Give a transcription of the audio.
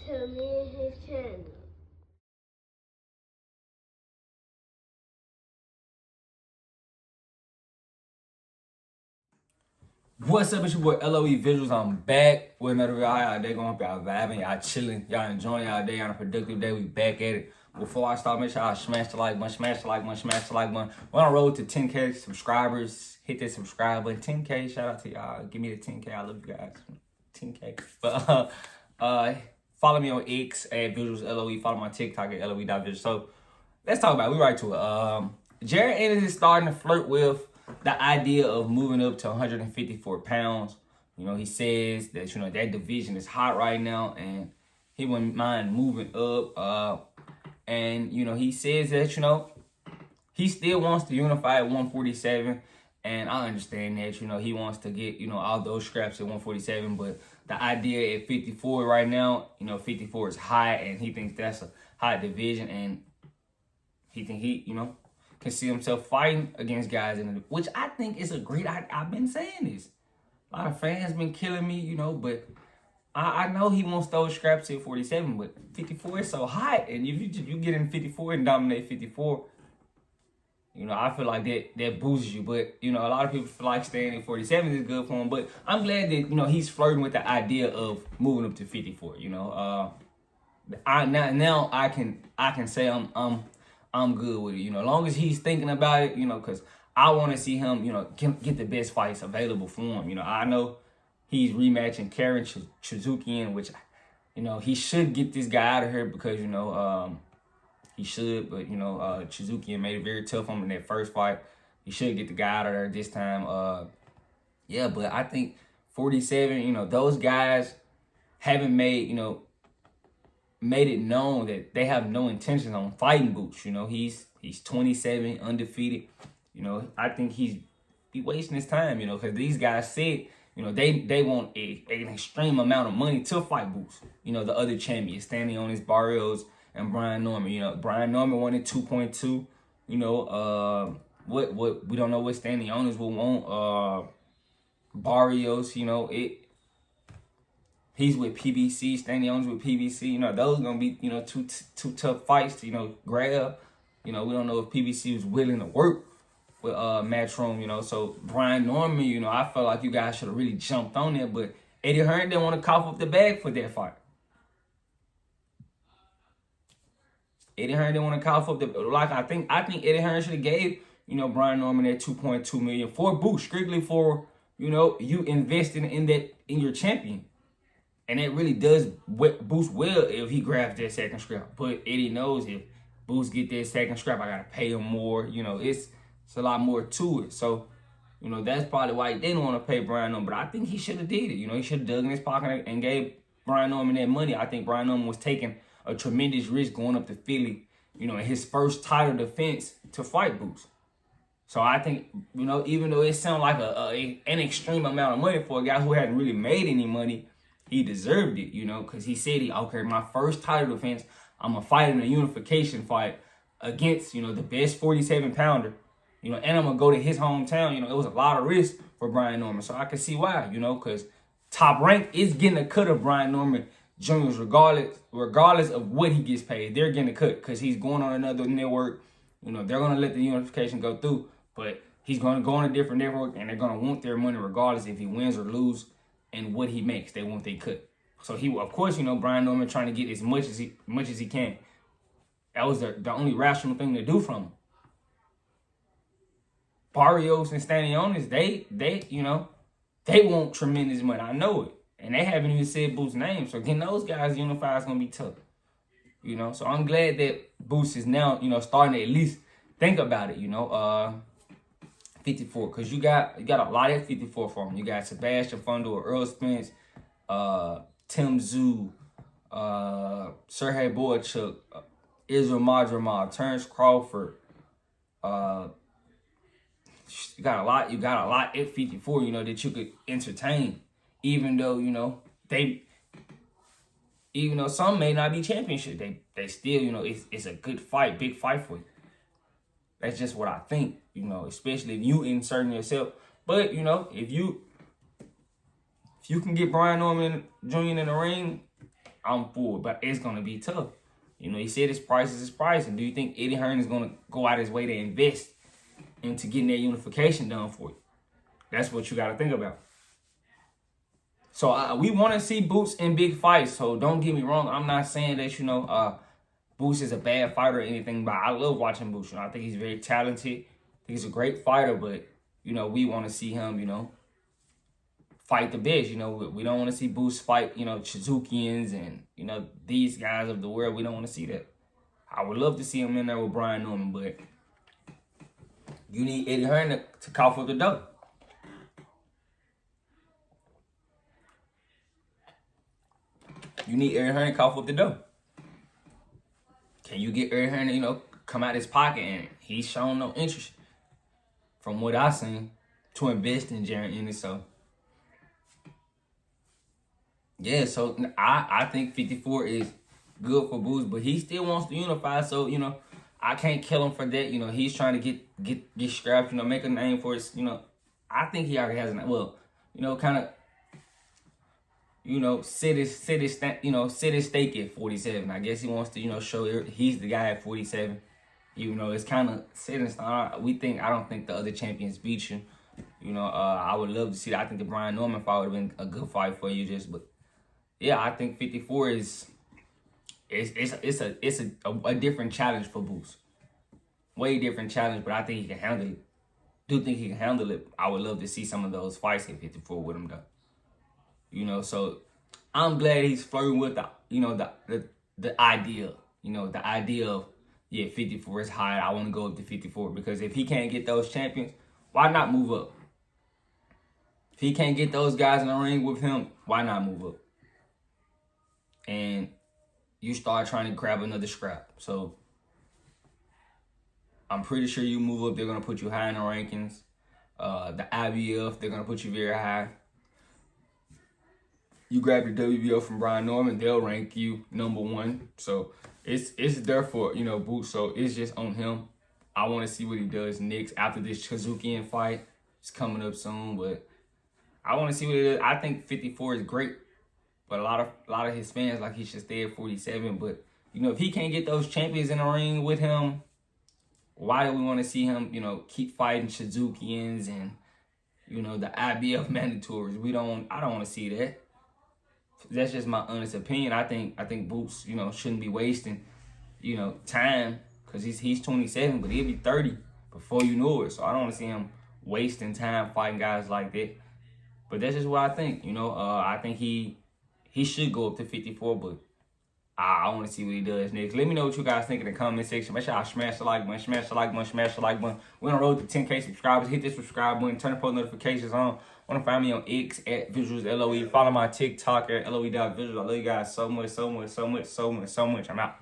to me and his channel. What's up, it's your boy LOE Visuals. I'm back with another video. How y'all day going? Hope y'all vibing, y'all chilling, y'all enjoying y'all day on a productive day. We back at it. Before I start, make sure y'all smash the like button, smash the like button, smash the like button. We're on the road to 10K subscribers. Hit that subscribe button. 10K, shout out to y'all. Give me the 10K. I love you guys. 10K. But follow me on X at Visuals LOE. Follow my TikTok at LOE.visuals. So let's talk about it. We right to it. Jaron Ennis is starting to flirt with the idea of moving up to 154 pounds. You know, he says that, you know, that division is hot right now and he wouldn't mind moving up. And, you know, he says that, you know, he still wants to unify at 147. And I understand that, you know, he wants to get, you know, all those scraps at 147. But the idea at 54 right now, you know, 54 is high and he thinks that's a high division. And he think he, you know, can see himself fighting against guys in it, which I think is a great idea. I've been saying this. A lot of fans been killing me, you know, but I know he wants those scraps at 47, but 54 is so hot. And if you get in 54 and dominate 54, you know, I feel like that boosts you. But, you know, a lot of people feel like staying at 47 is good for him. But I'm glad that, you know, he's flirting with the idea of moving up to 54, you know. Now I can say I'm good with it, you know, as long as he's thinking about it, you know, because I want to see him, you know, get the best fights available for him. You know, I know he's rematching Karen Chizukian, which, you know, he should get this guy out of here because, you know, he should, but, you know, Chizukian made it very tough on him in that first fight. He should get the guy out of there this time. Yeah, but I think 47, you know, those guys haven't made it known that they have no intentions on fighting Boots. You know, he's 27, undefeated. You know, I think he's wasting his time, you know, because these guys said, you know, they want an extreme amount of money to fight Boots. You know, the other champions, Stanley Onis, Barrios, and Brian Norman. You know, Brian Norman wanted 2.2. You know, what we don't know what Stanley Onis will want. Barrios, you know, he's with PBC, Stanley Onis with PBC. You know, those are going to be, you know, two tough fights to, you know, grab. You know, we don't know if PBC was willing to work with Matchroom, you know. So, Brian Norman, you know, I felt like you guys should have really jumped on that. But Eddie Hearn didn't want to cough up the bag for that fight. Eddie Hearn didn't want to cough up the like. I think Eddie Hearn should have gave, you know, Brian Norman that 2.2 million for Boost, strictly for, you know, you investing in your champion. And it really does boost well if he grabs that second scrap. But Eddie knows if Boost get that second scrap, I got to pay him more. You know, it's a lot more to it. So, you know, that's probably why he didn't want to pay Brian Norman. But I think he should have did it. You know, he should have dug in his pocket and gave Brian Norman that money. I think Brian Norman was taking a tremendous risk going up to Philly, you know, in his first title defense to fight Boost. So I think, you know, even though it sounded like an extreme amount of money for a guy who hadn't really made any money, he deserved it, you know, because he said, okay, my first title defense, I'm going to fight in a unification fight against, you know, the best 47-pounder, you know, and I'm going to go to his hometown. You know, it was a lot of risk for Brian Norman. So I can see why, you know, because Top Rank is getting a cut of Brian Norman Jr.'s regardless of what he gets paid. They're getting a cut because he's going on another network. You know, they're going to let the unification go through, but he's going to go on a different network and they're going to want their money regardless if he wins or loses. And what he makes, they want they cut. So he, of course, you know, Brian Norman trying to get as much as he can. That was the only rational thing to do from him. Barrios and Stanley Onis, they you know, they want tremendous money. I know it, and they haven't even said Boost's name. So getting those guys unified is gonna be tough. You know, so I'm glad that Boost is now, you know, starting to at least think about it. You know, 54, because you got a lot at 54 for him. You got Sebastian Fundle, Earl Spence, Tim Tszyu, Sergey Boychuk, Israel Madramal, Terrence Crawford. You got a lot at 54, you know, that you could entertain, even though, you know, even though some may not be championship, they still, you know, it's a good fight, big fight for you. That's just what I think, you know, especially if you inserting yourself. But, you know, if you can get Brian Norman Jr. in the ring, I'm for it, but it's gonna be tough. You know, he said his price is his price, and do you think Eddie Hearn is gonna go out his way to invest into getting that unification done for you? That's what you got to think about. So we want to see Boots in big fights. So don't get me wrong. I'm not saying that, Boots is a bad fighter or anything, but I love watching Boots. I think he's very talented. I think he's a great fighter, but, we want to see him, fight the best. We don't want to see Boots fight, Chizukians and, these guys of the world. We don't want to see that. I would love to see him in there with Brian Norman, but you need Eddie Hearn to cough up the dough. You need Eddie Hearn to cough up the dough. Can you get Eddie Hearn to, come out his pocket? And he's shown no interest, from what I've seen, to invest in Jaron Ennis. So, yeah, so I think 54 is good for Boots, but he still wants to unify. So, I can't kill him for that. He's trying to get scrapped, make a name for his, I think he already has kind of, sit his stake at 47. I guess he wants to, show he's the guy at 47. It's kind of set in stone. I don't think the other champions beat you. I would love to see that. I think the Brian Norman fight would have been a good fight for you, but yeah, I think 54 is a different challenge for Boots. Way different challenge, but I think he can handle it. Do think he can handle it. I would love to see some of those fights at 54 with him though. So I'm glad he's flirting with the idea. The idea of 54 is high. I want to go up to 54 because if he can't get those champions, why not move up? If he can't get those guys in the ring with him, why not move up? And you start trying to grab another scrap. So I'm pretty sure you move up, they're going to put you high in the rankings. The IBF, they're going to put you very high. You grab the WBO from Brian Norman, they'll rank you number 1. So it's there for, Boots. So it's just on him. I want to see what he does next after this Chizukian fight. It's coming up soon, but I want to see what he does. I think 54 is great. But a lot of his fans like he should stay at 47. But, if he can't get those champions in the ring with him, why do we want to see him, keep fighting Chizukians and, the IBF mandatories? I don't want to see that. That's just my honest opinion. I think Boots, shouldn't be wasting, time because he's 27, but he'll be 30 before you know it. So I don't want to see him wasting time fighting guys like that. But that's just what I think. I think he should go up to 54, but I want to see what he does next. Let me know what you guys think in the comment section. Make sure y'all smash the like button, smash the like button, smash the like button. We're on the road to 10K subscribers. Hit the subscribe button, turn the post notifications on. Want to find me on X at VisualsLOE. Follow my TikTok at LOE.visuals. I love you guys so much, so much, so much, so much, so much. I'm out.